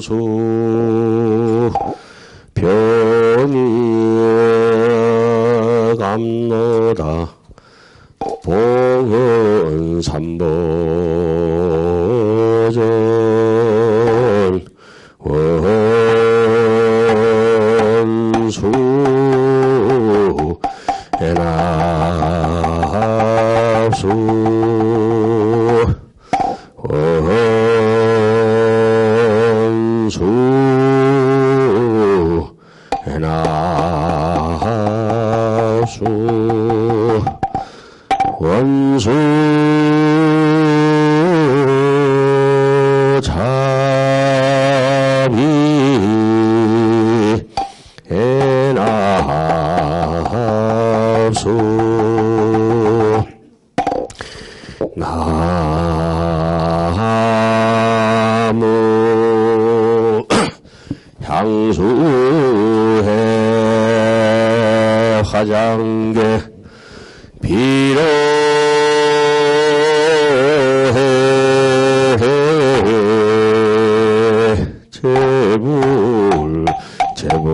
영수 변이 감노다 봉은 삼보전 원수 해납수 원수 해납수 원수 자비 해납수 나무 향수해 화장계 비로해 제불 제보살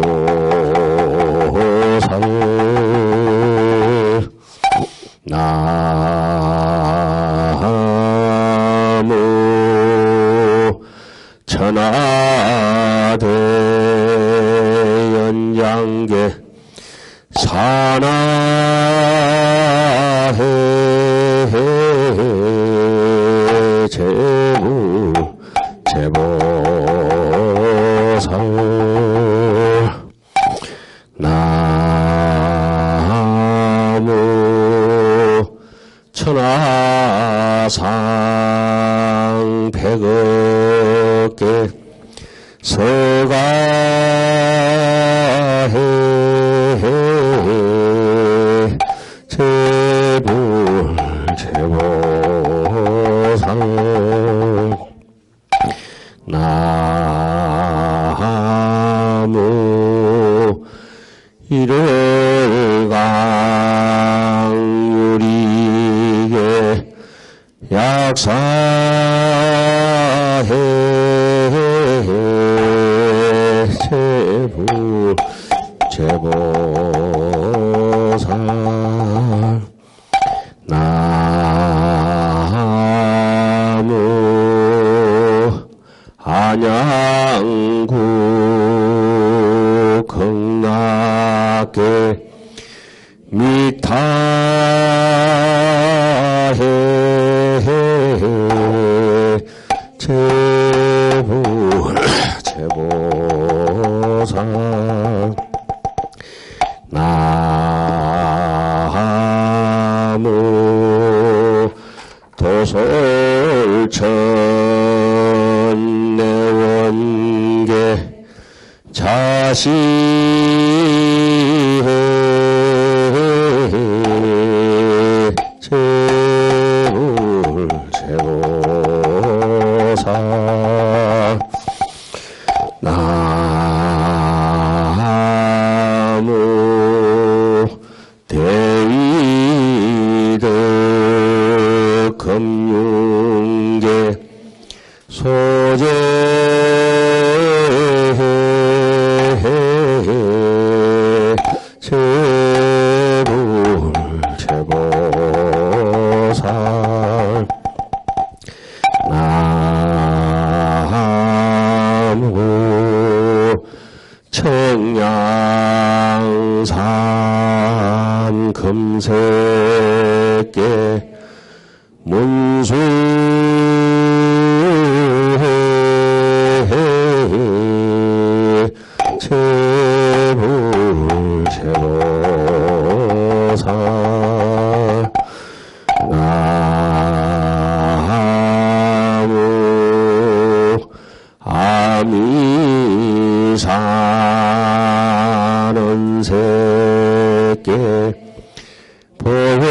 나무 천하대 연장계 산하해 제불 제보살 나무 천하상 백억계 서가해 제불 제보살 나무 일월강유리계 약사해 제불 제보살 나무 안양구 극락계 미타해 제불 제보살 나무 도솔천 내원계 자시해 제불 제보살 나무 대위덕 금융계 소재해 제불 제보살 나무 청량산 금색계 문수해 제불 제보살 나무 아미사는 새끼 보현해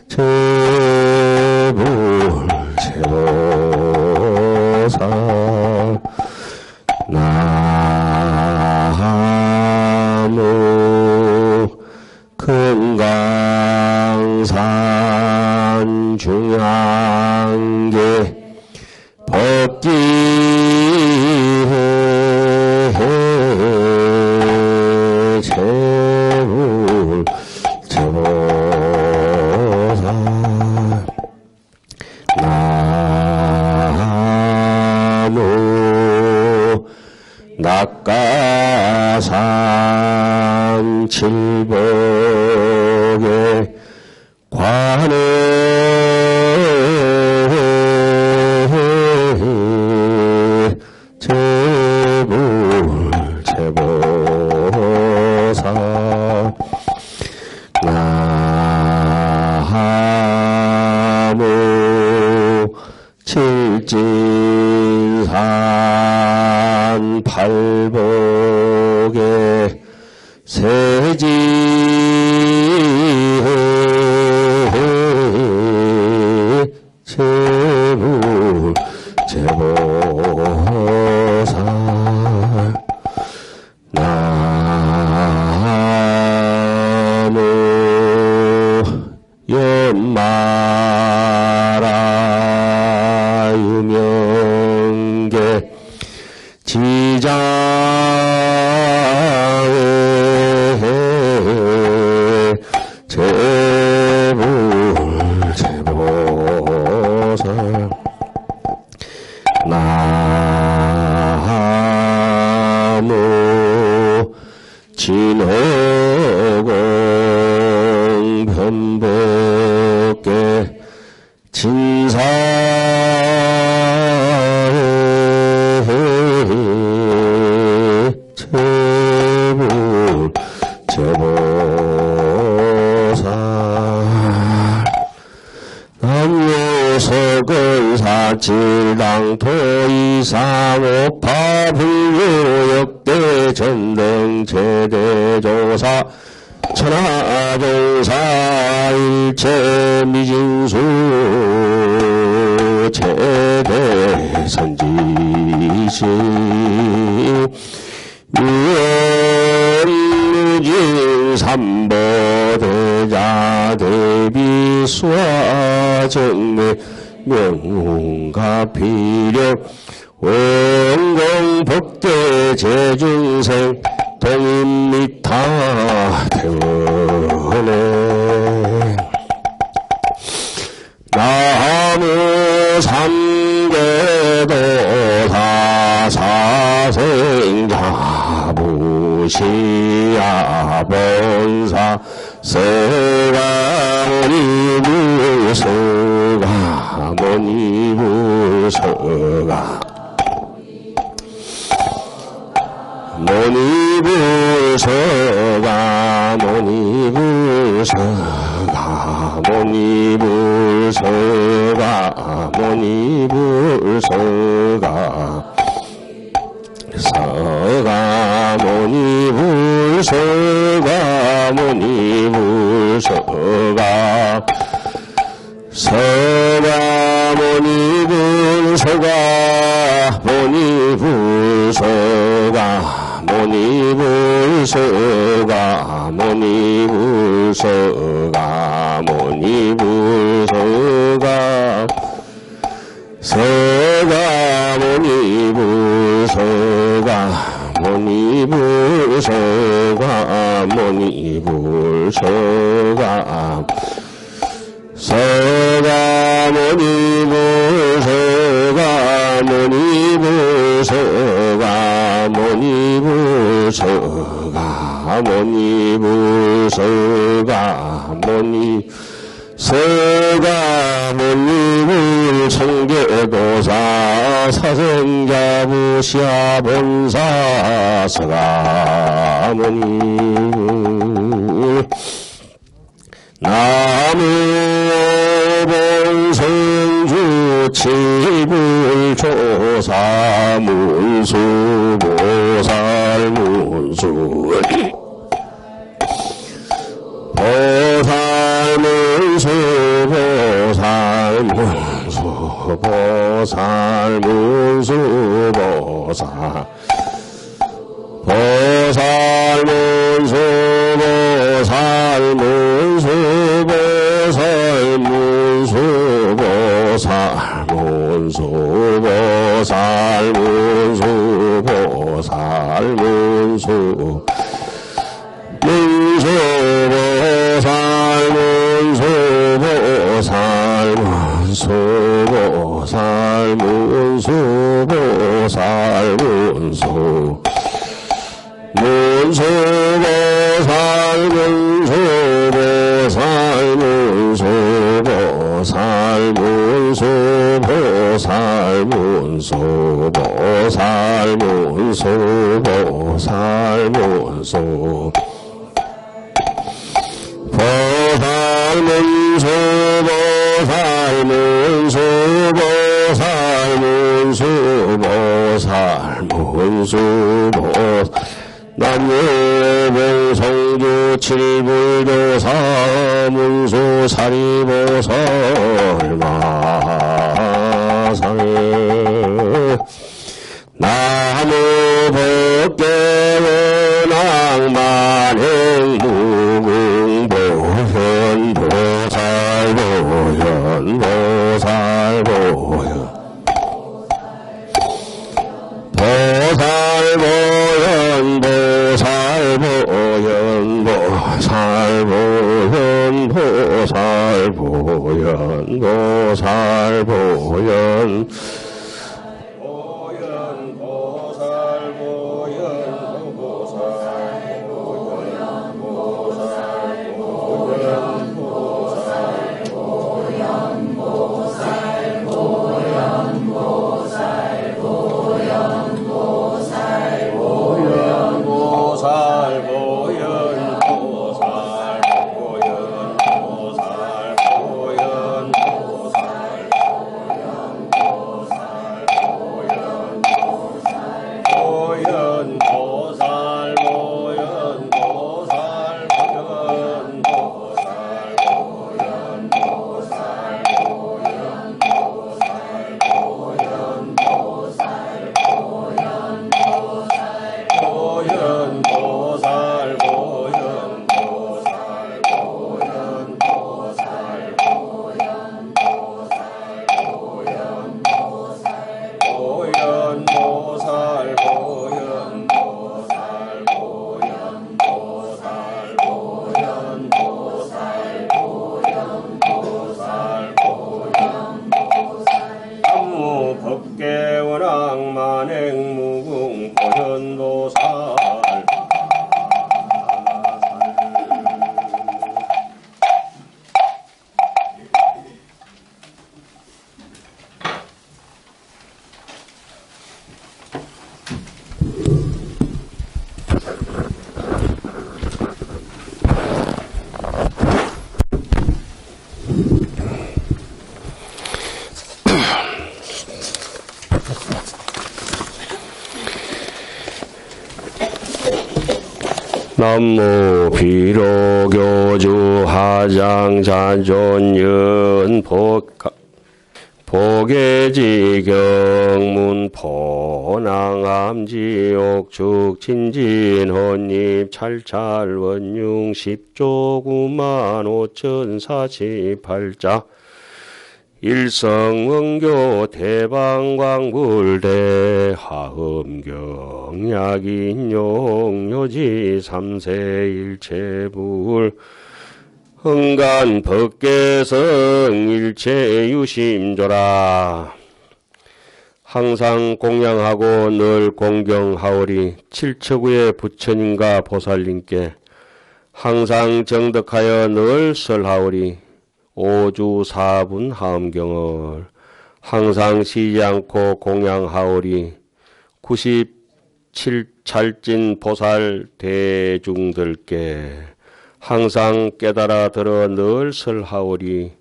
제불 제보살 나무 금강산 나무 칠진산 팔복에 세지 제불 제보살 나무 연마라 유명계 지장에 제불 제보살 나무 진호공 변복계 진사에 제불 제보살 남요석은사칠당 토이상오파 불교역대 전등 제대조사 천하종사 일체 미진수 제대선지시 유언무진 삼보대자 대비수화정매 명문가필령 원공복대 제중생 동인미타 태원에 나무 삼계도사 사생자 부시야 본사 서가모니부서가 모니부서가 모니부서가 모니부서가 모니부서가 모니부서가 서가 모니부서가 모니부서가 서가 모니부서가 모니부서가 모니부서가 모니부서가 모니부서가 서가 모니부서가 모니부서가 모니부서가 서가 모니부서가 모니부서가 모니부서가 모니부서가 모니서가 모니부 청계도사 사생자 부시아 본사 서가 모니부 나무본성주 칠불조사 문수보살 문수 보살 문수 보살 문수 보살 문수 보살 보살 문수 보살 문수 보살 문수 보살 문수 보살 문수 보살 문수 문수 보살 문수 보살 문수 보살 문수 보살 문수 문수보살 문수보살 문수 보살문수 남유봉성주 칠불교사 문수 사리보살 마상 나무 법계원악만행 무궁보현 보살보현 보살보현 보살보현 보살보현 보살보현 보살보현 보살보현 남무 비로교주 하장자존연 보계지경문 포낭암지옥죽 진진헌립 찰찰원융 10조 95,048자 일성원교 대방광불대 하음경약인용 요지 3세 일체불 흥간 법계성 일체유심조라. 항상 공양하고 늘 공경하오리 칠처구의 부처님과 보살님께 항상 정덕하여 늘 설하오리 오주 사분 하음경을 항상 쉬지 않고 공양하오리 97찰진 보살 대중들께 항상 깨달아 들어 늘 설하오리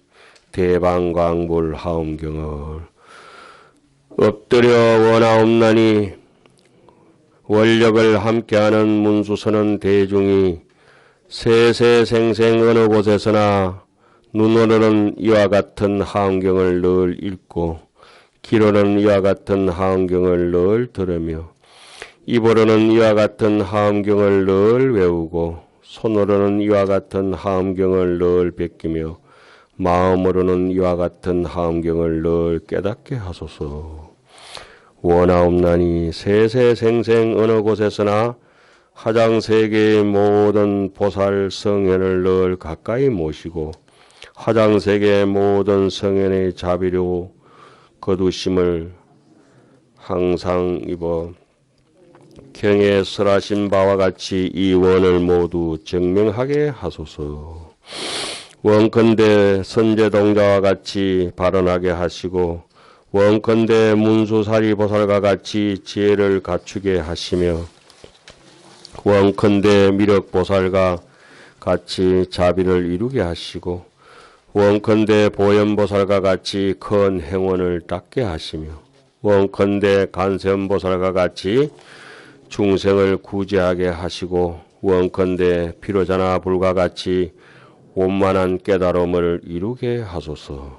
대방광불 하음경을 엎드려 원하옵나니 원력을 함께하는 문수서는 대중이 세세생생 어느 곳에서나 눈으로는 이와 같은 하음경을 늘 읽고 귀로는 이와 같은 하음경을 늘 들으며 입으로는 이와 같은 하음경을 늘 외우고 손으로는 이와 같은 하음경을 늘 베끼며 마음으로는 이와 같은 하음경을 늘 깨닫게 하소서. 원하옵나니 세세생생 어느 곳에서나 화장세계의 모든 보살 성현을 늘 가까이 모시고 화장세계의 모든 성현의 자비로 거두심을 항상 입어 경에 설하신 바와 같이 이 원을 모두 증명하게 하소서. 원컨대 선제동자와 같이 발언하게 하시고 원컨대 문수사리 보살과 같이 지혜를 갖추게 하시며 원컨대 미륵보살과 같이 자비를 이루게 하시고 원컨대 보현보살과 같이 큰 행원을 닦게 하시며 원컨대 간세음보살과 같이 중생을 구제하게 하시고 원컨대 피로자나 불과 같이 원만한 깨달음을 이루게 하소서.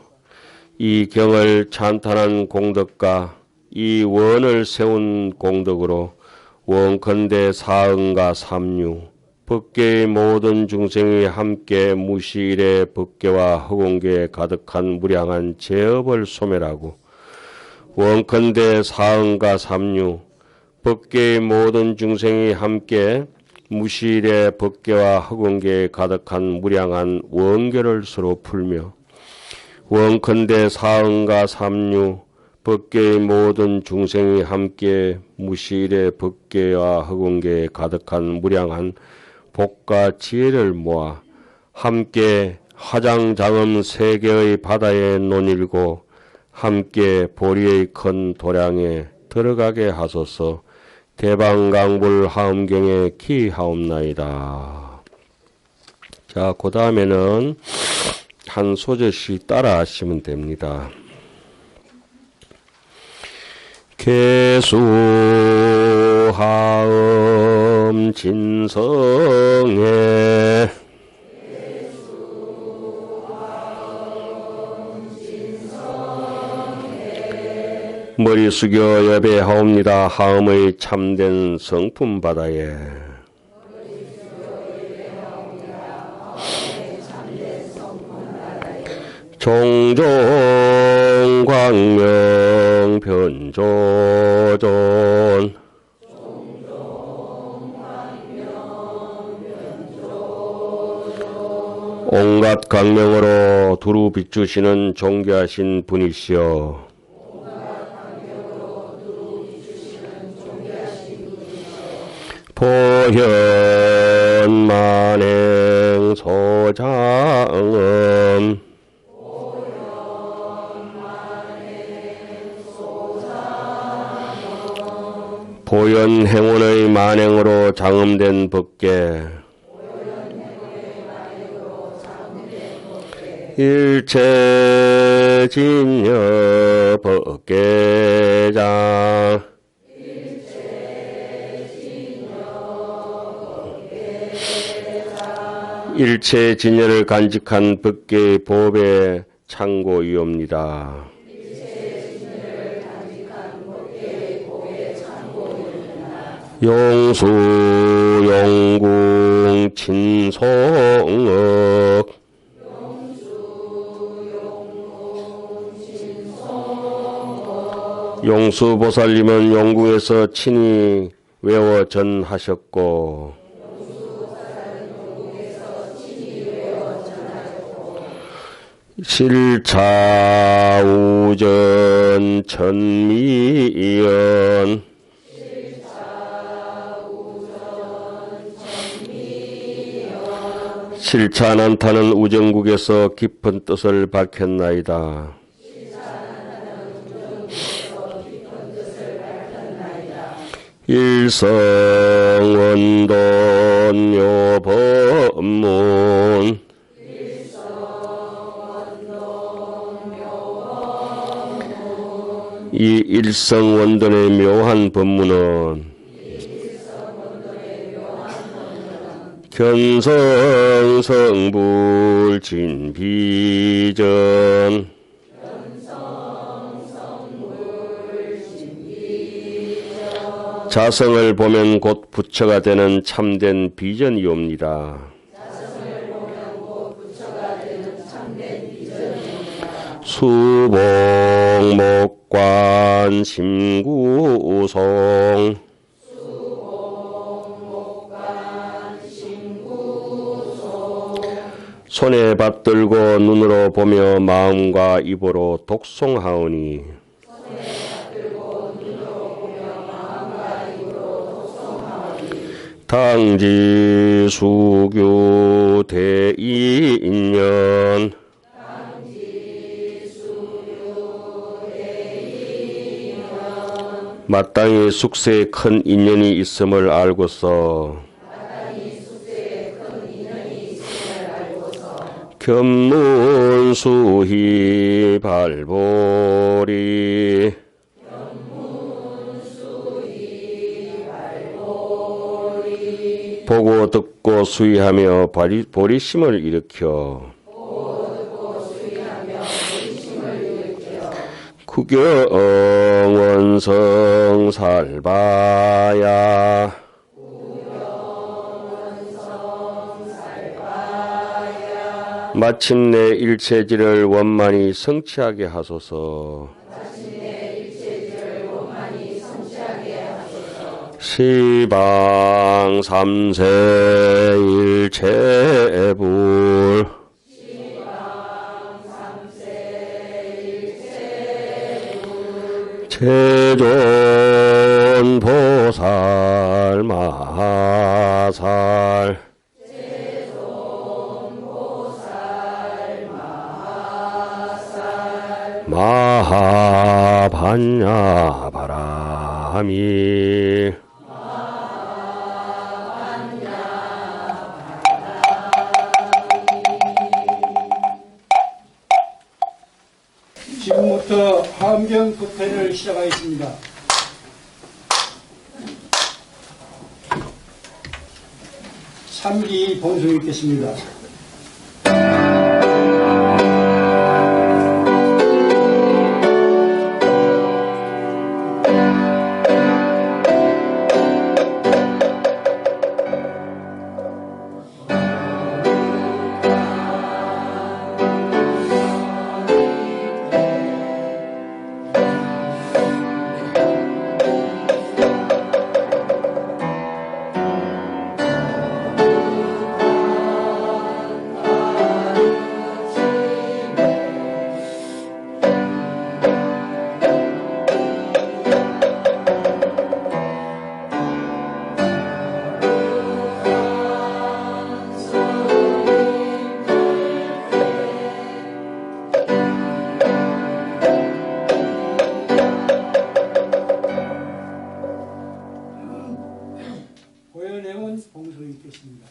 이 경을 찬탄한 공덕과 이 원을 세운 공덕으로 원컨대 사응과 삼류 법계의 모든 중생이 함께 무시일의 법계와 허공계에 가득한 무량한 제업을 소멸하고 원컨대 사응과 삼류 법계의 모든 중생이 함께 무시일의 법계와 허공계에 가득한 무량한 원결을 서로 풀며 원컨대 사응과 삼류 법계의 모든 중생이 함께 무시일의 법계와 허공계에 가득한 무량한 복과 지혜를 모아 함께 화장장음 세계의 바다에 논일고 함께 보리의 큰 도량에 들어가게 하소서. 대방강불 하음경에 기하옵나이다. 자, 그 다음에는 한 소절씩 따라 하시면 됩니다. 개수하음 진성에 머리 숙여 예배하옵니다. 하음의 참된 성품 바다에 종종 광명 변조전 온갖 광명으로 두루 비추시는 존귀하신 분이시여 보현만행 소장음 보현행원의 만행으로 장음된 법계 일체진여 법계장 일체진여를 간직한 법계의 법의 창고이옵니다. 용수 용궁 친송억 용수보살님은 용궁에서 친히 외워 전하셨고 실차우전 천미연 실차난타는 우정국에서 깊은 뜻을 밝혔나이다. 일성원돈묘법문 이 일성원돈의 묘한 법문은 견성성불진비전 자성을 보면 곧 부처가 되는 참된 비전이옵니다. 수봉목관 심구송 손에 받들고 눈으로 보며 마음과 입으로 독송하오니 당지 수교 대인연 마땅히 숙세에 큰 인연이 있음을 알고서 견문수희 발보리 보고 듣고 수의하며 보리심을 일으켜 구경원성 살바야 마침내 일체지를 원만히 성취하게 하소서. 시방 삼세 일체불 제존 보살 마살 마하반야 바라미 지금부터 화엄경 부패를 시작하겠습니다. 삼기 본송 읽겠습니다. 고연행은 봉소 읽겠습니다.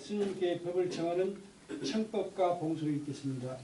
스님께 법을 정하는 청법과 봉소를 읽겠습니다.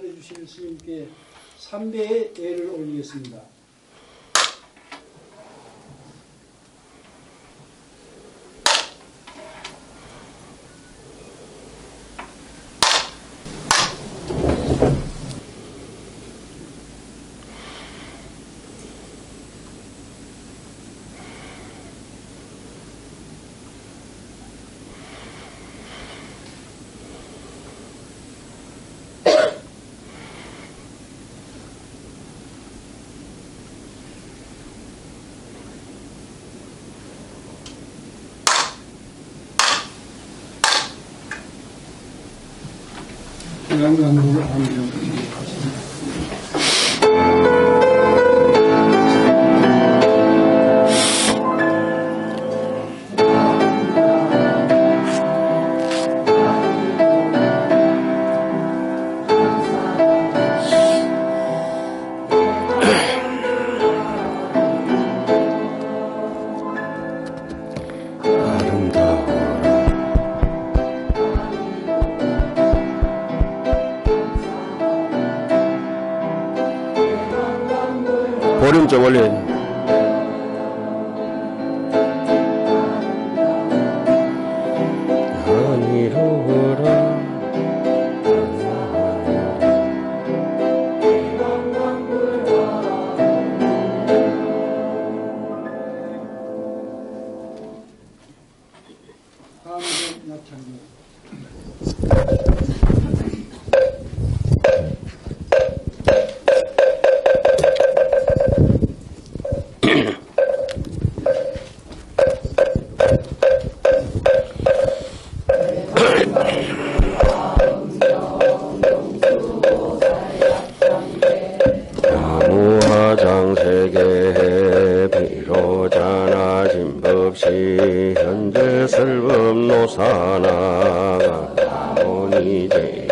차려주실 스님께 3배의 예를 올리겠습니다. 양강으로 함정 보름 좀 올린 하니로라 함정 야창기 무화장세계 비로자나 진법시 현재 설법노사나 가모니제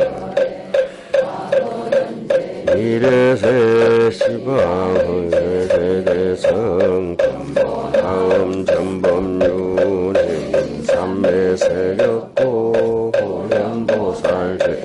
미래세 시방의세대성 다음 전범윤회 삼매세력고 호연보살 대중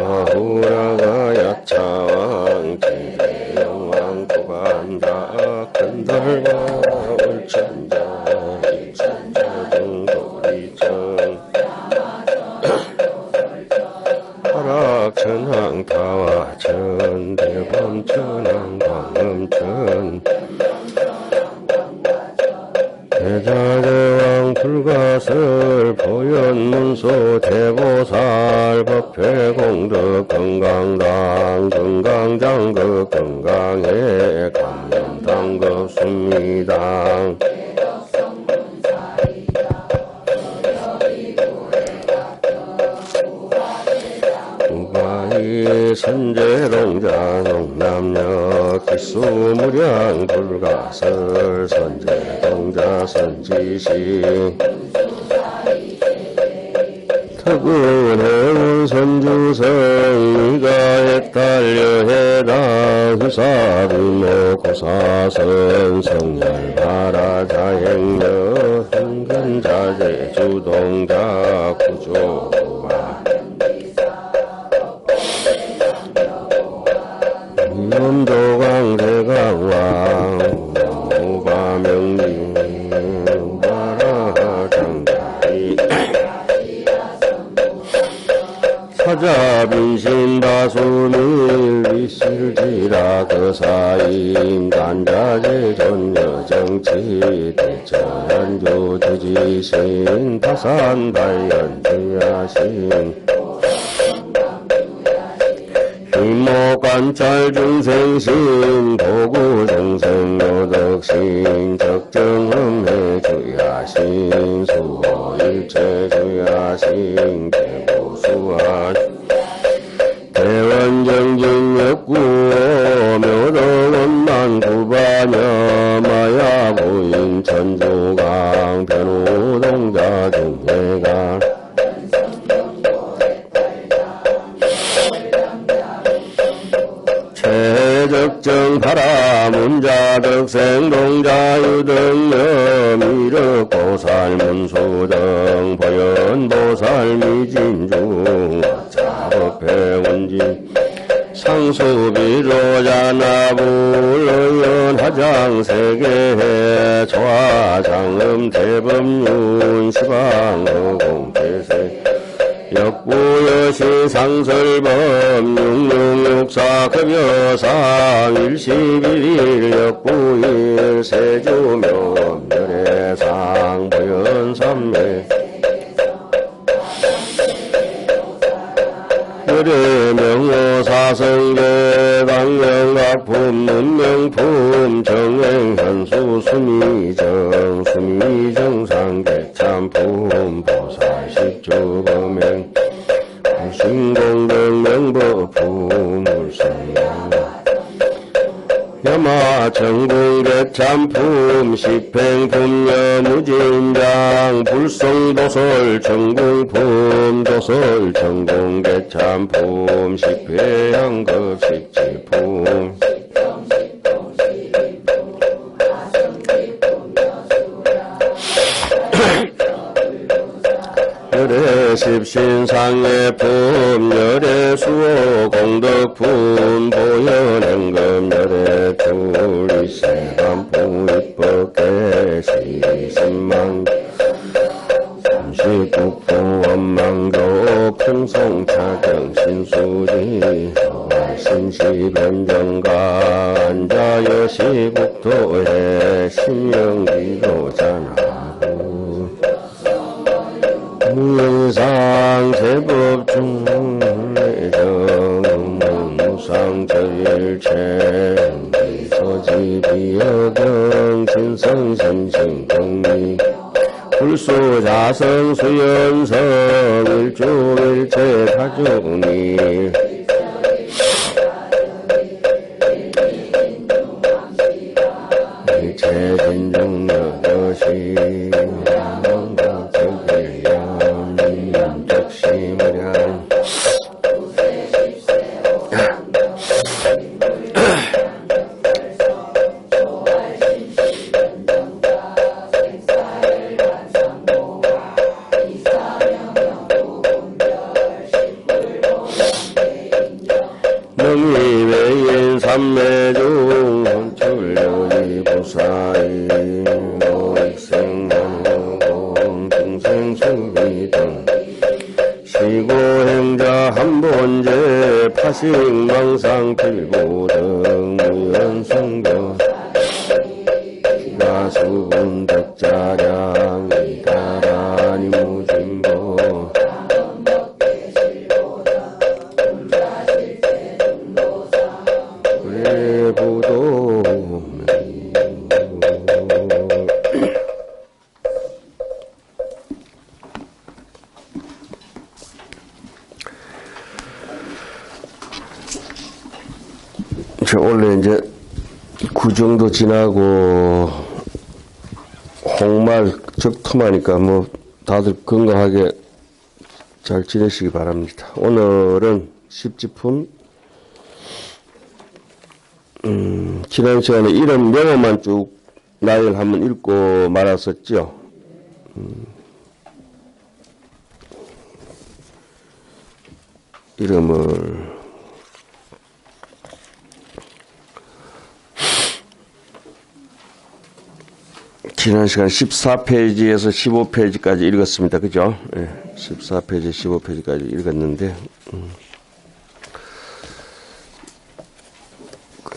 마후라가 야차왕 제영왕 도간다 큰달과 울천자 일천자 등도리정 하락천왕타와 천대범천왕 광음천 대자대왕 불가설 보현문소 대보살 법회공덕 건강당 건강장급 건강에 감염당급 순미당 우가이 선제동자 농남녀 기수무량 불가설 선제동자 선지시 특은해운 선주성 미가에 딸려 해당 후사비모 고사선 성열바라 자행여 흥근자재 주동자 구조와 염도강대강왕 우바명리 우바라장가리 사자빈신다수밀 위실지라 그사임 단자재 전여정치 대처한조 주지신 타산발연주야신 이모관찰 중생신 도구중생 노덕신 적정음해 주야신 수호일체 주야신 대보수아 변호동자 중회가 최적정 바라문자덕 생동자유등여 미륵보살문수등 보현보살미진주 자법회원진 상수비로자나불의원 화장세계 조화장음 대법륜 시방허공태세 역부여신 상설범 육육육사 급여상 일십일일 역부일 세주묘 멸해상 보현삼매 멸해명호사성계 강령각품 문명품 정행현수 수미정 수미정상객참품 보살식주범행 신공덕명법품물성 여마천궁객참품 십행품여무진장 불성도설 천궁품 도설 천궁객참품 십회양급식지품 열애십신상예품 열애수호 공덕품 보현행금 열애투리세반품 입법계시신망 삼십국부 원망조 풍송차경 신수지 신시변정가 안자여시국토해 신명기도자나고 무상 제법중 내정 무상절일체 서지비여경 진성신신경미 불수자성 수연성 일주일체 다중미 일체진중여것이 명의외인 삼매중 혼출려이 부사이 모익생만호공 중생수기등 시고행자 한본제 파식망상필보등 무연성교 나수분 덕자량 이다라니 무진보 외부도 원래 이제 구정도 지나고 홍말 적토마니까 뭐 다들 건강하게 잘 지내시기 바랍니다. 오늘은 십지품 지난 시간에 이름 명호만 쭉 나열 한번 읽고 말았었죠. 이름을 지난 시간 14페이지에서 15페이지까지 읽었습니다. 그죠? 네, 14페이지, 15페이지까지 읽었는데,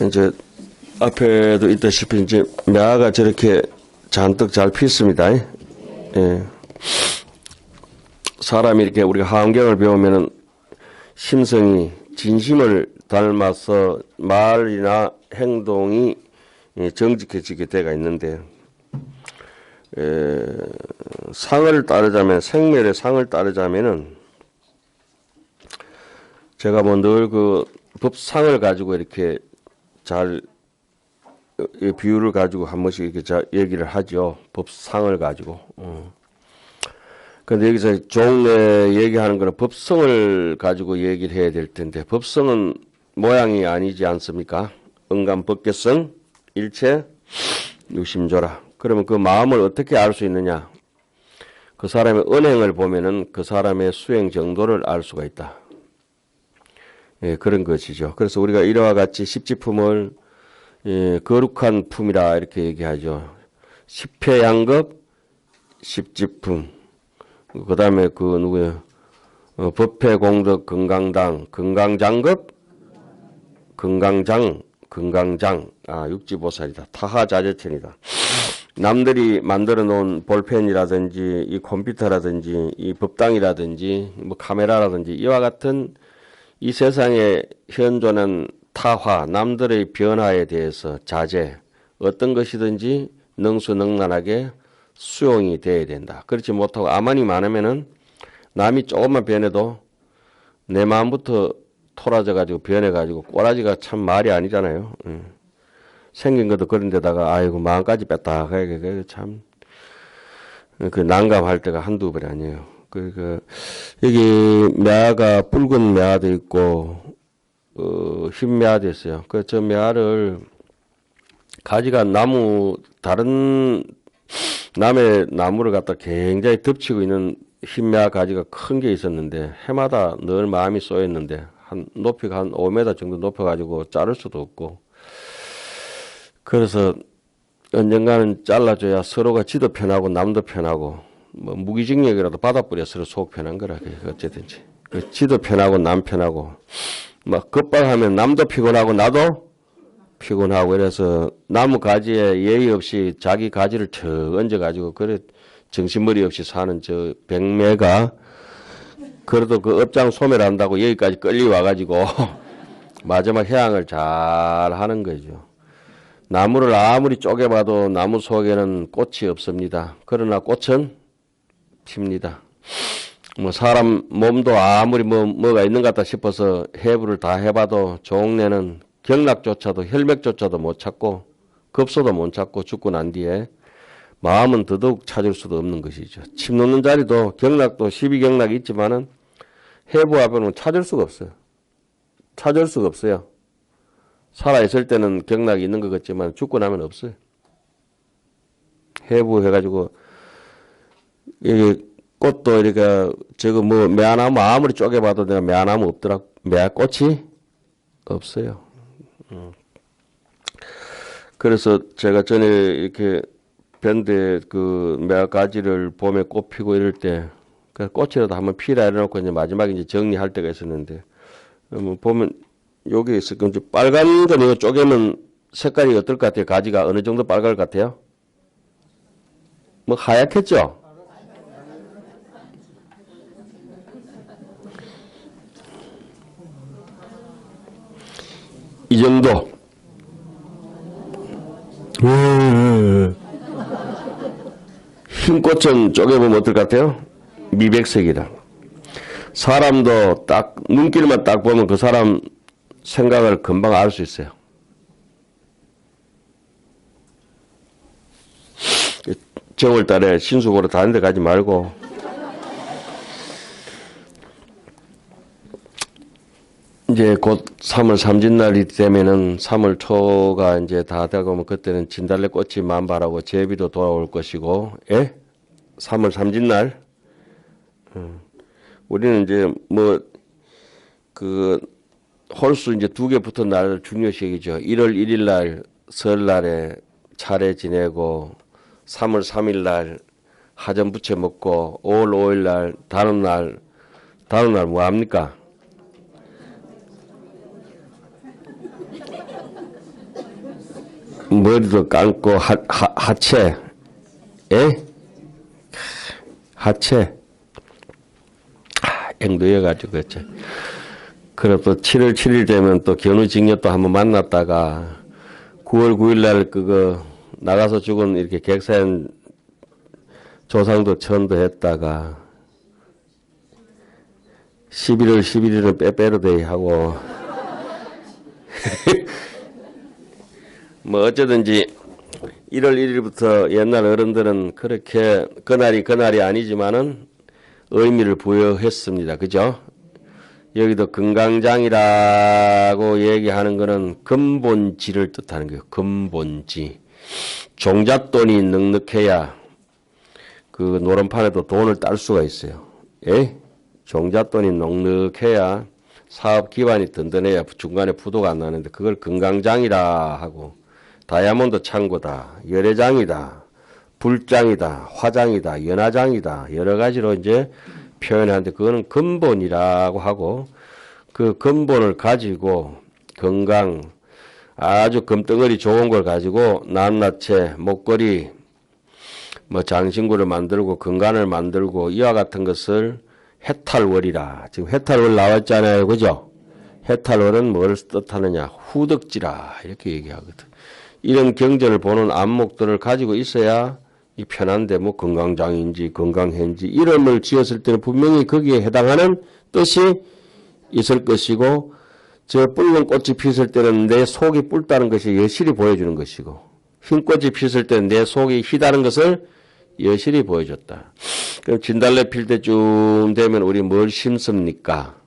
이제, 앞에도 있다시피, 이제, 매화가 저렇게 잔뜩 잘 피었습니다. 예. 사람이 이렇게 우리가 화엄경을 배우면은, 심성이 진심을 닮아서 말이나 행동이 정직해지게 돼가 있는데, 상을 따르자면, 생멸의 상을 따르자면은, 제가 뭐 늘 그 법상을 가지고 이렇게 잘 이 비유를 가지고 한 번씩 이렇게 얘기를 하죠. 법상을 가지고. 근데 여기서 종에 얘기하는 거는 법성을 가지고 얘기를 해야 될 텐데, 법성은 모양이 아니지 않습니까? 응감법계성, 일체, 유심조라. 그러면 그 마음을 어떻게 알 수 있느냐? 그 사람의 언행을 보면은 그 사람의 수행 정도를 알 수가 있다. 예, 그런 것이죠. 그래서 우리가 이와 같이 십지품을 예, 거룩한 품이라 이렇게 얘기하죠. 십회양급, 십지품. 그 다음에 그 누구예요? 법회공덕 건강당, 건강장급, 건강장, 육지보살이다. 타하자재천이다. 남들이 만들어 놓은 볼펜이라든지 이 컴퓨터라든지 이 법당이라든지 뭐 카메라라든지 이와 같은 이 세상에 현존한 타화, 남들의 변화에 대해서 자제, 어떤 것이든지 능수능란하게 수용이 돼야 된다. 그렇지 못하고 아만이 많으면은 남이 조금만 변해도 내 마음부터 토라져가지고 변해가지고 꼬라지가 참 말이 아니잖아요. 생긴 것도 그런데다가 아이고 마음까지 뺐다. 그게 참 그 난감할 때가 한두 번이 아니에요. 그 여기 매화가 붉은 매화도 있고 흰 매화도 있어요. 그 저 매화를 가지가 다른 남의 나무를 갖다 굉장히 덮치고 있는 흰 매화 가지가 큰 게 있었는데 해마다 늘 마음이 쏘였는데 높이가 한 5m 정도 높여가지고 자를 수도 없고 그래서 언젠가는 잘라줘야 서로가 지도 편하고 남도 편하고 뭐 무기징역이라도 받아버려 서로 속 편한 거라 어쨌든지 그 지도 편하고 남 편하고 막 급박하면 남도 피곤하고 나도 피곤하고 이래서 나무 가지에 예의 없이 자기 가지를 척 얹어가지고 그래 정신머리 없이 사는 저 백매가 그래도 그 업장 소멸한다고 여기까지 끌려와가지고 마지막 해양을 잘 하는 거죠. 나무를 아무리 쪼개봐도 나무 속에는 꽃이 없습니다. 그러나 꽃은 핍니다. 뭐 사람 몸도 아무리 뭐가 있는 것 같다 싶어서 해부를 다 해봐도 종래는 경락조차도 혈맥조차도 못 찾고 급소도 못 찾고 죽고 난 뒤에 마음은 더더욱 찾을 수도 없는 것이죠. 침 놓는 자리도 경락도 12경락이 있지만은 해부 앞에는 찾을 수가 없어요. 찾을 수가 없어요. 살아있을 때는 경락이 있는 것 같지만 죽고 나면 없어요. 해부해가지고 이게 꽃도 이렇게 저거 뭐 매화나무 아무리 쪼개봐도 내가 매화나무 없더라. 매화꽃이 없어요. 그래서 제가 전에 이렇게 밴드에 그 매화가지를 봄에 꽃 피고 이럴 때 꽃이라도 한번 피라 이래놓고 이제 마지막에 이제 정리할 때가 있었는데 보면 여기 있을 건지 빨간 거 이거 쪼개면 색깔이 어떨 것 같아요? 가지가 어느 정도 빨갈 것 같아요? 뭐 하얗겠죠? 이 정도. 흰 꽃은 쪼개보면 어떨 것 같아요? 미백색이다. 사람도 딱 눈길만 딱 보면 그 사람 생각을 금방 알 수 있어요. 정월달에 신수 보러 다른 데 가지 말고 이제 곧 3월 삼진날이 되면은 3월 초가 이제 다 되고 그때는 진달래 꽃이 만발하고 제비도 돌아올 것이고, 예? 3월 삼진날. 우리는 이제 뭐 그 홀수 이제 2개 붙은 날 중요시기죠. 1월 1일 날 설날에 차례 지내고 3월 3일 날 하전 부채 먹고 5월 5일 날 다른 날 뭐 합니까? 머리도 감고 하체, 예? 하체, 앵두여가지고 그랬죠. 그리고 또 7월 7일 되면 또 견우직녀 또 한번 만났다가 9월 9일 날 그거 나가서 죽은 이렇게 객사연 조상도 천도 했다가 11월 11일은 빼빼로데이 하고 뭐 어쩌든지 1월 1일부터 옛날 어른들은 그렇게 그날이 아니지만은 의미를 부여했습니다. 그죠? 여기도 금강장이라고 얘기하는 거는 근본지를 뜻하는 거예요. 근본지. 종잣돈이 넉넉해야 그 노름판에도 돈을 딸 수가 있어요. 예? 종잣돈이 넉넉해야 사업 기반이 든든해야 중간에 부도가 안 나는데 그걸 금강장이라 하고 다이아몬드 창고다, 열애장이다, 불장이다, 화장이다, 연화장이다 여러 가지로 이제 표현하는데 그거는 근본이라고 하고 그 근본을 가지고 건강 아주 금덩어리 좋은 걸 가지고 낱낱이 목걸이 뭐 장신구를 만들고 건간을 만들고 이와 같은 것을 해탈월이라 지금 해탈월 나왔잖아요. 그죠? 해탈월은 뭘 뜻하느냐 후덕지라 이렇게 얘기하거든. 이런 경전을 보는 안목들을 가지고 있어야 이 편한데 뭐 건강장인지 건강해인지 이름을 지었을 때는 분명히 거기에 해당하는 뜻이 있을 것이고 저 붉은 꽃이 피었을 때는 내 속이 붉다는 것이 여실히 보여주는 것이고 흰 꽃이 피었을 때는 내 속이 희다는 것을 여실히 보여줬다. 그럼 진달래 필 때쯤 되면 우리 뭘 심습니까?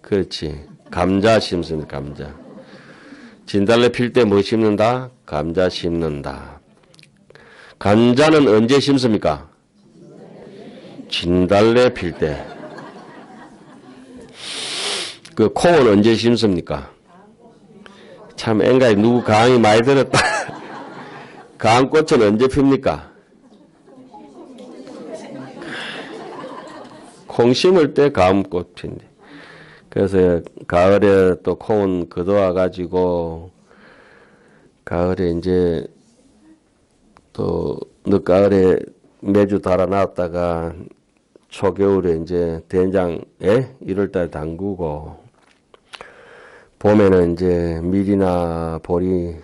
그렇지. 감자 심습니다. 감자. 진달래 필 때 뭐 심는다? 감자 심는다. 감자는 언제 심습니까? 진달래 필 때. 그 콩은 언제 심습니까? 참 앵가에 누구 강의 많이 들었다. 감꽃은 언제 핍니까? 콩 심을 때 감꽃 핀대. 그래서 가을에 또 콩은 걷어와 가지고 가을에 이제 또 늦가을에 매주 달아놨다가 초겨울에 이제 된장에 1월달에 담그고 봄에는 이제 밀이나 보리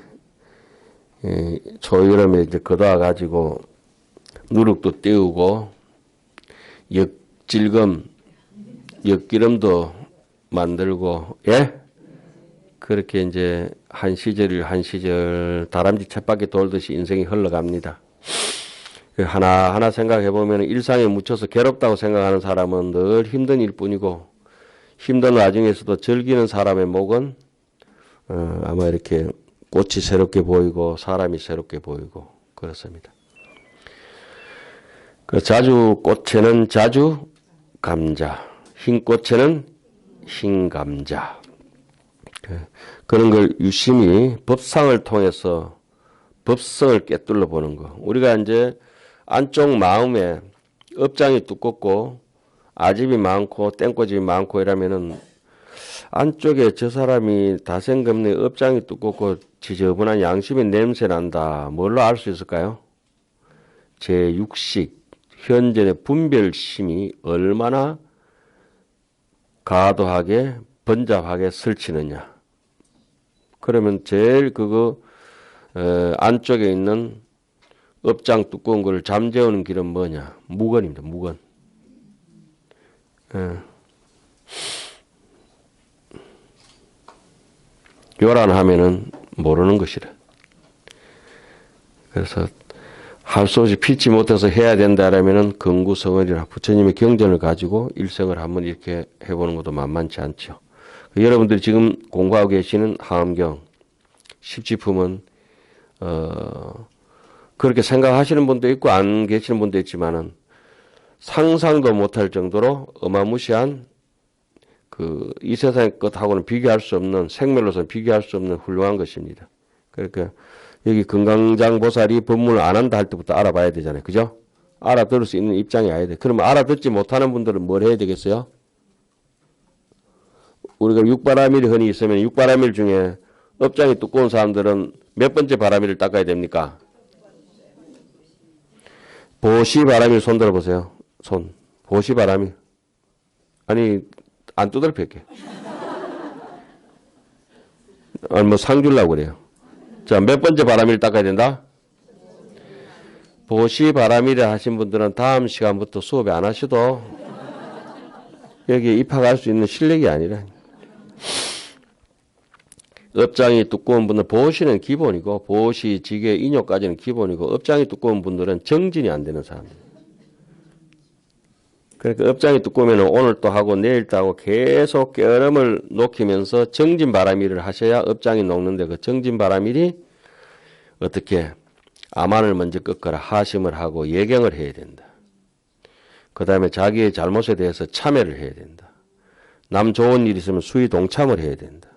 초여름에 이제 걷어와 가지고 누룩도 띄우고 엿기름도 만들고 그렇게 이제 한 시절 다람쥐 쳇바퀴 돌듯이 인생이 흘러갑니다. 하나하나 생각해 보면 일상에 묻혀서 괴롭다고 생각하는 사람은 늘 힘든 일뿐이고 힘든 와중에서도 즐기는 사람의 목은 아마 이렇게 꽃이 새롭게 보이고 사람이 새롭게 보이고 그렇습니다. 그 자주 꽃에는 자주 감자, 흰 꽃에는 흰 감자. 그런 걸 유심히 법상을 통해서 법성을 꿰뚫어 보는 거. 우리가 이제 안쪽 마음에 업장이 두껍고 아집이 많고 땡꼬집이 많고 이러면은 안쪽에 저 사람이 다생금내 업장이 두껍고 지저분한 양심의 냄새 난다. 뭘로 알 수 있을까요? 제 육식, 현전의 분별심이 얼마나 과도하게 번잡하게 설치느냐. 그러면 제일 그거 안쪽에 있는 업장 두꺼운 걸 잠재우는 길은 뭐냐? 무건입니다. 무건. 요란하면은 모르는 것이라. 그래서 할 수 없이 피치 못해서 해야 된다라면은 긍구성을이라 부처님의 경전을 가지고 일생을 한번 이렇게 해보는 것도 만만치 않죠. 여러분들이 지금 공부하고 계시는 하엄경 십지품은 그렇게 생각하시는 분도 있고 안 계시는 분도 있지만은 상상도 못할 정도로 어마무시한 그 이 세상의 것하고는 비교할 수 없는 생멸로서는 비교할 수 없는 훌륭한 것입니다. 그러니까 여기 금강장 보살이 법문을 안 한다 할 때부터 알아봐야 되잖아요. 그죠? 알아들을 수 있는 입장이 아야 돼. 그러면 알아듣지 못하는 분들은 뭘 해야 되겠어요? 우리가 육바라밀이 흔히 있으면 육바라밀 중에 업장이 두꺼운 사람들은 몇 번째 바라밀을 닦아야 됩니까? 보시바라밀 손 들어보세요. 손. 보시바라밀. 아니 안 두드러펴게. 아니 뭐 상 주려고 그래요. 자, 몇 번째 바라밀 닦아야 된다? 보시바라밀을 하신 분들은 다음 시간부터 수업에 안 하셔도 여기에 입학할 수 있는 실력이 아니라 업장이 두꺼운 분들 보시는 기본이고 보시, 지게, 인욕까지는 기본이고 업장이 두꺼운 분들은 정진이 안 되는 사람들. 그러니까 업장이 두꺼우면 오늘 또 하고 내일 또 하고 계속 깨름을 녹이면서 정진바람일을 하셔야 업장이 녹는데 그 정진바람일이 어떻게 암안을 먼저 꺾어라 하심을 하고 예경을 해야 된다. 그 다음에 자기의 잘못에 대해서 참회를 해야 된다. 남 좋은 일 있으면 수의 동참을 해야 된다.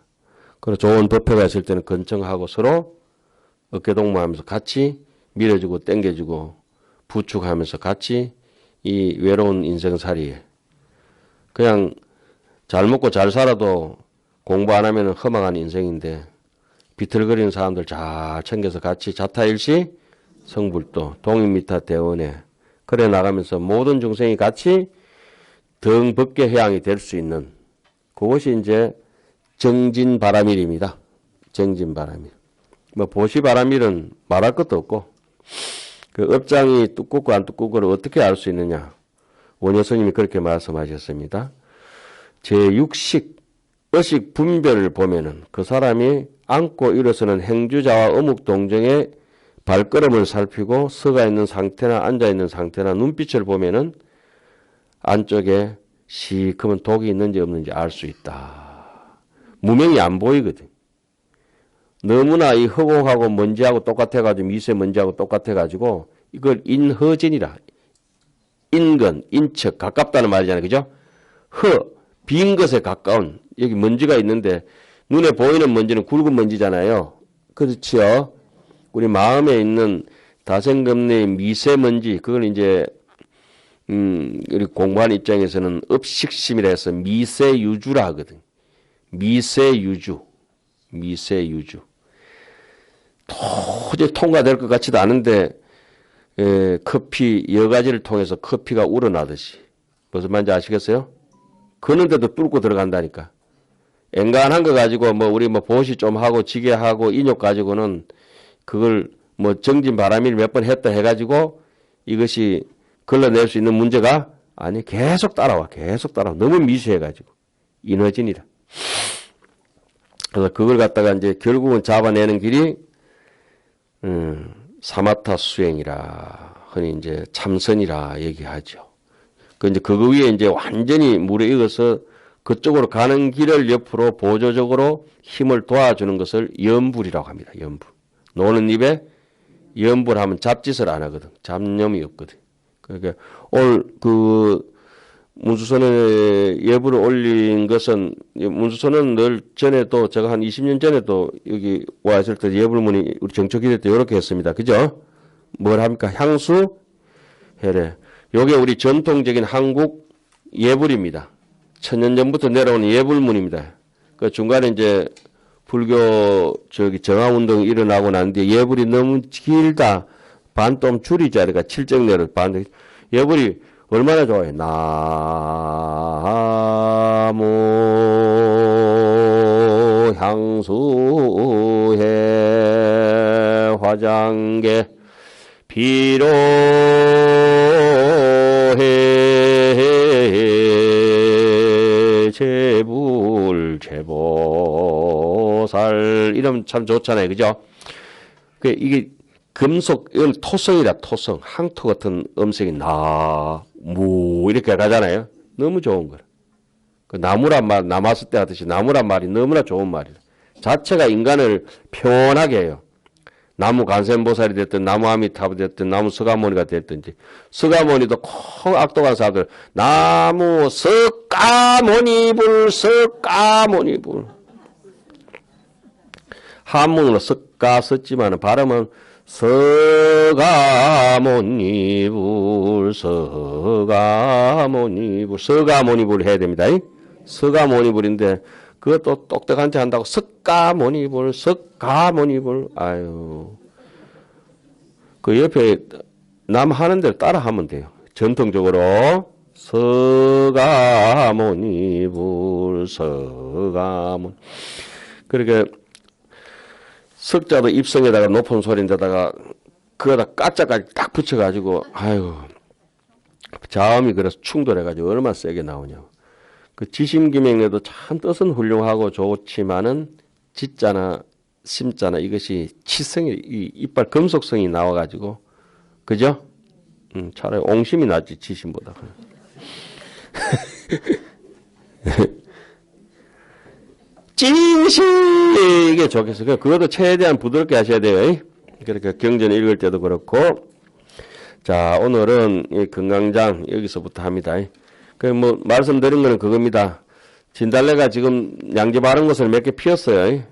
그리고 좋은 법회가 있을 때는 근청하고 서로 어깨동무하면서 같이 밀어주고 땡겨주고 부축하면서 같이 이 외로운 인생살이에 그냥 잘 먹고 잘 살아도 공부 안 하면 허망한 인생인데 비틀거리는 사람들 잘 챙겨서 같이 자타일시 성불도 동인미타 대원에 그래 나가면서 모든 중생이 같이 덩벗게 해양이 될 수 있는 그것이 이제 정진바람일입니다. 정진바람일. 뭐 보시바람일은 말할 것도 없고 그 업장이 두껍고 안 두껍고를 어떻게 알 수 있느냐. 원효 스님이 그렇게 말씀하셨습니다. 제6식 의식 분별을 보면은 그 사람이 앉고 일어서는 행주자와 어묵 동정의 발걸음을 살피고 서가 있는 상태나 앉아 있는 상태나 눈빛을 보면은 안쪽에 시커먼 독이 있는지 없는지 알 수 있다. 무명이 안 보이거든. 너무나 이 허공하고 먼지하고 똑같아가지고 미세먼지하고 똑같아가지고 이걸 인허전이라. 인근, 인척, 가깝다는 말이잖아요. 그죠? 빈 것에 가까운 여기 먼지가 있는데 눈에 보이는 먼지는 굵은 먼지잖아요. 그렇지요. 우리 마음에 있는 다생금내의 미세먼지 그걸 이제 우리 공부하는 입장에서는 업식심이라 해서 미세유주라 하거든. 미세유주. 도저히 통과될 것 같지도 않은데 커피 여가지를 통해서 커피가 우러나듯이 무슨 말인지 아시겠어요? 그런데도 뚫고 들어간다니까. 앵간한 거 가지고 뭐 우리 뭐 보시 좀 하고 지게하고 인욕 가지고는 그걸 뭐 정진바람일 몇 번 했다 해가지고 이것이 걸러낼 수 있는 문제가 아니 계속 따라와. 너무 미세해가지고 인허진이라. 그래서 그걸 갖다가 이제 결국은 잡아내는 길이 사마타 수행이라 흔히 이제 참선이라 얘기하죠. 그 이제 그거 위에 이제 완전히 물에 익어서 그쪽으로 가는 길을 옆으로 보조적으로 힘을 도와주는 것을 염불이라고 합니다. 염불. 노는 입에 염불하면 잡짓을 안 하거든. 잡념이 없거든. 그러니까 오늘 그 문수선에 예불을 올린 것은 문수선은 늘 전에도 제가 한 20년 전에도 여기 와 있을 때 예불문이 우리 정초기대 때 이렇게 했습니다. 그죠? 뭘 합니까? 향수 해래. 요게 우리 전통적인 한국 예불입니다. 천년 전부터 내려오는 예불문입니다. 그 중간에 이제 불교 정화운동이 일어나고 난 뒤에 예불이 너무 길다. 반똠 줄이자. 그러니까 칠정내를 반 예불이 얼마나 좋아해. 나무 향수해 화장계 비로해 제불 제보살 이러면 참 좋잖아요. 그죠? 이게 금속, 이건 토성이라 토성. 항토 같은 음색이 나무 이렇게 가잖아요. 너무 좋은 거라. 그 나무란 말 남았을 때 하듯이 나무란 말이 너무나 좋은 말이라. 자체가 인간을 편하게 해요. 나무 간센보살이 됐든 나무 아미타불이 됐든 나무 서가모니가 됐든지 서가모니도 콩 악독한 사람들 나무 석가모니불 한문으로 석가 썼지만 발음은 서가모니불 해야 됩니다. 서가모니불인데 그것도 똑똑한 체 한다고 석가모니불 아유 그 옆에 남 하는 대로 따라 하면 돼요. 전통적으로 서가모니불 그렇게 석자도 입성에다가 높은 소리인데다가 그거다 까짜까지 딱 붙여가지고 아유 자음이 그래서 충돌해가지고 얼마나 세게 나오냐고. 그 지심기명에도 참 뜻은 훌륭하고 좋지만은 지자나 심자나 이것이 치성이 이 이빨 금속성이 나와가지고 그죠? 차라리 옹심이 낫지 지심보다. 찐시 이게 좋겠어요. 그것도 최대한 부드럽게 하셔야 돼요. 그러니까 경전 읽을 때도 그렇고. 자, 오늘은 이 건강장 여기서부터 합니다. 그 뭐 말씀드린 거는 그겁니다. 진달래가 지금 양지 바른 곳을 몇 개 피었어요.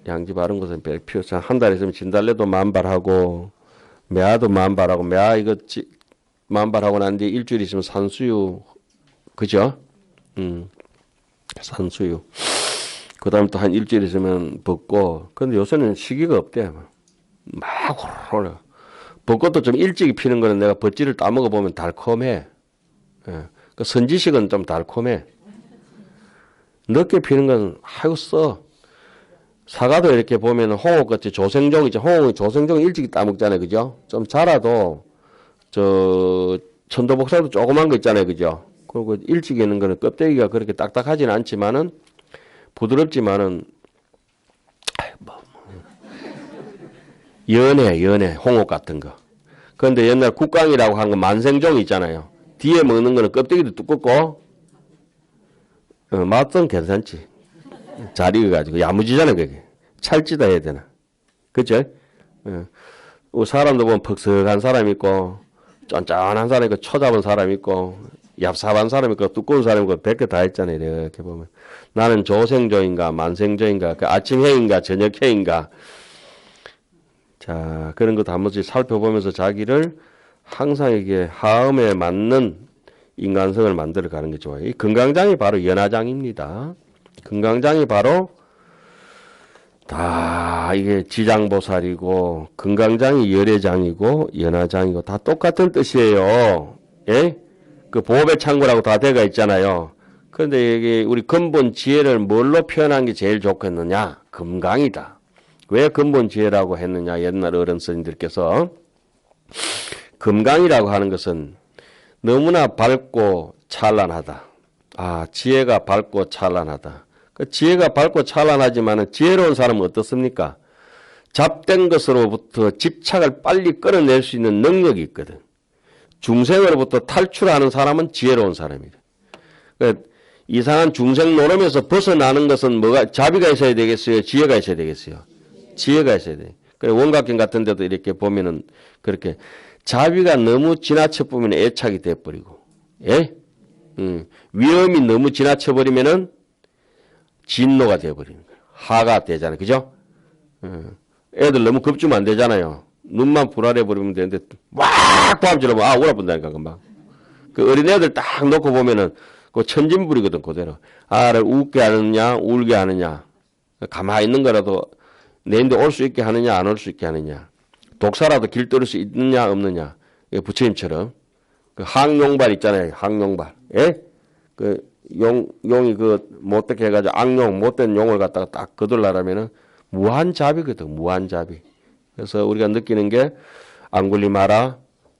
양지 바른 곳을 몇 개 피었어요. 한 달 있으면 진달래도 만발하고 매화도 만발하고 매화 이거 만발하고 난 뒤에 일주일 있으면 산수유 그죠? 산수유. 그 다음에 또 한 일주일 있으면 벚꽃. 근데 요새는 시기가 없대. 막 올라. 벚꽃도 좀 일찍 피는 거는 내가 벚지를 따먹어 보면 달콤해. 예. 그 선지식은 좀 달콤해. 늦게 피는 건 아이고 써. 사과도 이렇게 보면 홍옥같이 조생종 있죠. 홍옥이 조생종 일찍 따먹잖아요. 그죠? 좀 자라도 저 천도복살도 조그만 거 있잖아요. 그죠? 그리고 일찍 있는 거는 껍데기가 그렇게 딱딱하지는 않지만은 부드럽지만은 연해 홍옥 같은 거. 그런데 옛날 국광이라고 한 거 만생종 있잖아요. 뒤에 먹는 거는 껍데기도 두껍고 맛은 괜찮지. 잘 익어가지고 야무지잖아요. 그게 찰지다 해야 되나. 그죠? 사람도 보면 퍽석한 사람 있고 쫀쫀한 사람 있고 초잡은 사람 있고 얍삽한 사람 있고 두꺼운 사람 있고 100개 다 있잖아요. 이렇게 보면 나는 조생조인가 만생조인가 그 아침해인가 저녁해인가. 자, 그런 것도 한 번씩 살펴보면서 자기를 항상 이게 하음에 맞는 인간성을 만들어 가는 게 좋아요. 이 건강장이 바로 연화장입니다. 건강장이 바로 다 이게 지장보살이고 건강장이 열애장이고 연화장이고 다 똑같은 뜻이에요. 예? 그 보배 창고라고 다 되어 있잖아요. 그런데 이게 우리 근본 지혜를 뭘로 표현한 게 제일 좋겠느냐? 금강이다. 왜 근본 지혜라고 했느냐? 옛날 어른 스님들께서 금강이라고 하는 것은 너무나 밝고 찬란하다. 아, 지혜가 밝고 찬란하다. 그 지혜가 밝고 찬란하지만은 지혜로운 사람은 어떻습니까? 잡된 것으로부터 집착을 빨리 끌어낼 수 있는 능력이 있거든. 중생으로부터 탈출하는 사람은 지혜로운 사람이다. 그 이상한 중생 노름에서 벗어나는 것은 뭐가 자비가 있어야 되겠어요? 지혜가 있어야 되겠어요? 지혜가 있어야 돼. 그래 원각경 같은 데도 이렇게 보면은 그렇게 자비가 너무 지나쳐 보면 애착이 돼 버리고. 예? 위험이 너무 지나쳐 버리면은 진노가 돼 버리는 거예요. 하가 되잖아요. 그죠? 애들 너무 겁주면 안 되잖아요. 눈만 불안해 버리면 되는데 막 밤지르면 아 울어본다니까 금방. 그 어린애들 딱 놓고 보면은 그 천진불이거든 그대로. 아를 웃게 하느냐 울게 하느냐 가만히 있는 거라도 내인데 올 수 있게 하느냐 안 올 수 있게 하느냐 독사라도 길 떨을 수 있느냐 없느냐 부처님처럼 그 항용발 있잖아요. 항용발. 예? 그 용이 그 못되게 해가지고 악용 못된 용을 갖다가 딱 거둘라라면은 무한자비거든. 무한자비. 그래서 우리가 느끼는 게 안 굴리 마라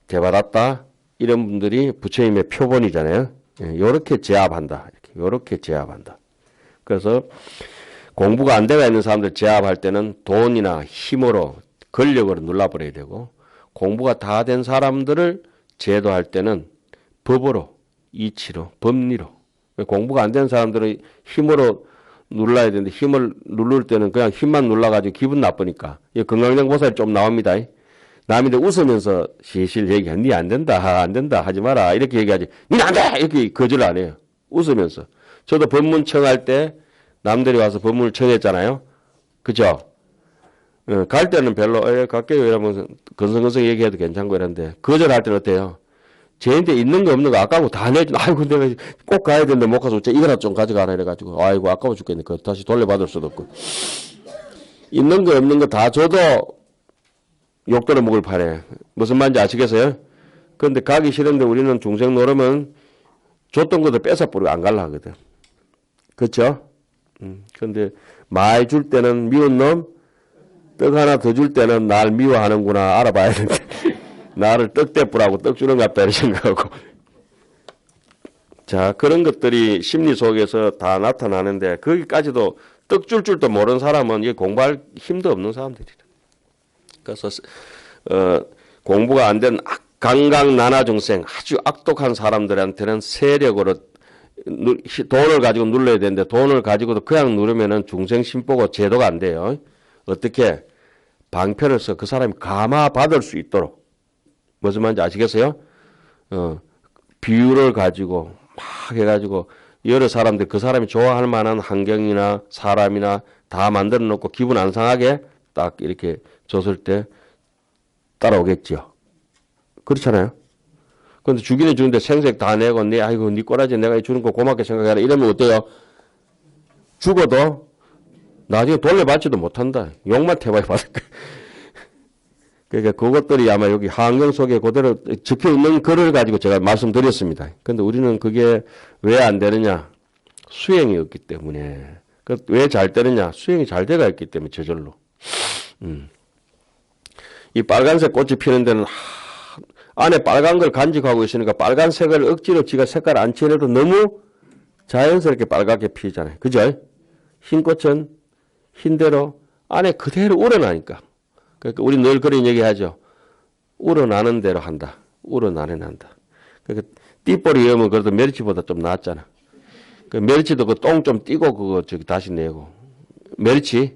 대받았다 이런 분들이 부처님의 표본이잖아요. 예, 요렇게 제압한다. 요렇게 제압한다. 그래서 공부가 안 되어 있는 사람들 제압할 때는 돈이나 힘으로 권력으로 눌러버려야 되고 공부가 다 된 사람들을 제도할 때는 법으로 이치로 법리로 공부가 안 된 사람들은 힘으로 눌러야 되는데 힘을 누를 때는 그냥 힘만 눌러가지고 기분 나쁘니까 건강장 보살이 좀 나옵니다. 남인데 웃으면서 실실 얘기해. 니 안 된다 안 된다 하지 마라 이렇게 얘기하지. 니 안 돼 이렇게 거절 안 해요. 웃으면서. 저도 법문 청할 때 남들이 와서 법문을 청했잖아요. 그죠? 갈 때는 별로 갈게요 이러면서 건성건성 얘기해도 괜찮고 이런데 거절할 때는 어때요? 쟤한테 있는 거 없는 거 아까워 다 내준 아이고 내가 꼭 가야 되는데 못 가서 이거라도 좀 가져가라 이래가지고 아이고 아까워 죽겠네. 그거 다시 돌려받을 수도 없고 있는 거 없는 거 다 줘도 욕들어 먹을 판에 무슨 말인지 아시겠어요? 그런데 가기 싫은데 우리는 중생 노름은 줬던 것도 뺏어버리고 안 갈라 하거든. 그렇죠? 그런데 많이 줄 때는 미운 놈 떡 하나 더 줄 때는 날 미워하는구나 알아봐야 되는데 나를 떡대뿌라고 떡 주는 것 같다 이런 생각하고 자 그런 것들이 심리 속에서 다 나타나는데 거기까지도 떡 줄 줄도 모르는 사람은 이 공부할 힘도 없는 사람들이라. 그래서 공부가 안 된 강강나나중생 아주 악독한 사람들한테는 세력으로 돈을 가지고 눌러야 되는데 돈을 가지고도 그냥 누르면은 중생심보고 제도가 안 돼요. 어떻게 방편을 써 그 사람이 감화받을 수 있도록 무슨 말인지 아시겠어요? 비유를 가지고 막 해가지고 여러 사람들 그 사람이 좋아할 만한 환경이나 사람이나 다 만들어 놓고 기분 안 상하게 딱 이렇게 줬을 때 따라오겠죠. 그렇잖아요. 근데 주기는 주는데 생색 다 내고 네 아이고 네 꼬라지 내가 주는 거 고맙게 생각해라 이러면 어때요? 죽어도 나중에 돌려받지도 못한다. 욕만 태봐야 받을 거야. 그러니까 그것들이 아마 여기 환경 속에 그대로 적혀 있는 글을 가지고 제가 말씀드렸습니다. 근데 우리는 그게 왜 안 되느냐? 수행이 없기 때문에. 왜 잘 되느냐? 수행이 잘 돼가 있기 때문에 저절로. 이 빨간색 꽃이 피는 데는 안에 빨간 걸 간직하고 있으니까 빨간색을 억지로 지가 색깔 안 칠해도 너무 자연스럽게 빨갛게 피잖아요. 그죠? 흰 꽃은 흰대로 안에 그대로 우러나니까. 그러니까 우리 늘 그런 얘기 하죠. 우러나는 대로 한다. 우러나는 한다. 그러니까 띠뿌리 여면 그래도 멸치보다 좀 낫잖아. 그 멸치도 그 똥 좀 띄고 그거 저기 다시 내고. 멸치